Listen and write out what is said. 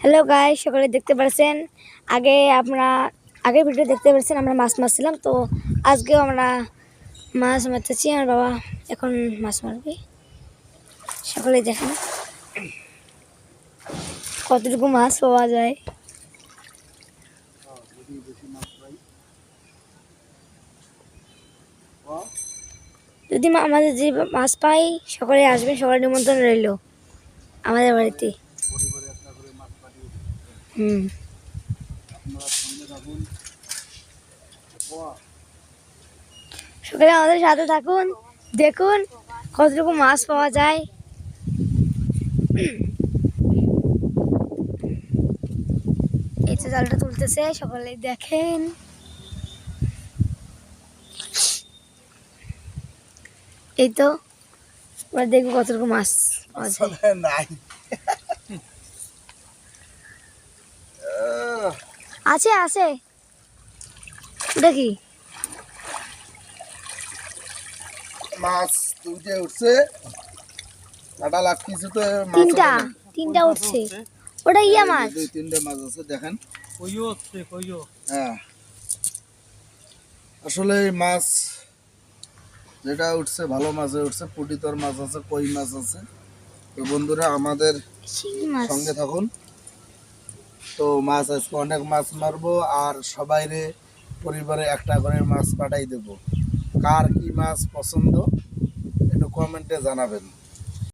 Hello guys, সকলে দেখতে পাচ্ছেন আগের ভিডিও দেখতে পাচ্ছেন আমরা মাছ মারছিলাম। তো আজকেও আমরা মাছ মারতেছি। আমার বাবা এখন মাছ মারবে। সকলে দেখেন কতটুকু মাছ পাওয়া যায়। যদি আমাদের যে মাছ পাই সকলে আসবেন, সকলে নিমন্ত্রণ রইল আমাদের বাড়িতে। সকলে আমাদের সাথে থাকুন, দেখুন কতটুকু মাছ পাওয়া যায়। এই তো জালটা তুলতেছে, সকলে দেখেন। এই তো এবার দেখবো কতটুকু মাছ পাওয়া যায়। আছে আছে, ওটা কি মাছ? দুইটা উঠছে, কাটা লাগতেছে তো। তিনটা উঠছে। ওটা ইয়া মাছ, দুই তিনটা মাছ আছে দেখেন। হ্যাঁ, আসলে এই মাছ যেটা উঠছে ভালো মাছ উঠছে। পুটিতর মাছ আছে, কই মাছ আছে। তো বন্ধুরা আমাদের সঙ্গে থাকুন। তো মাছ আজকে অনেক মাছ মারবো, আর সবাইরে পরিবারে একটা করে মাছ পাঠাই দেব। কার কি মাছ পছন্দ একটু কমেন্টে জানাবেন।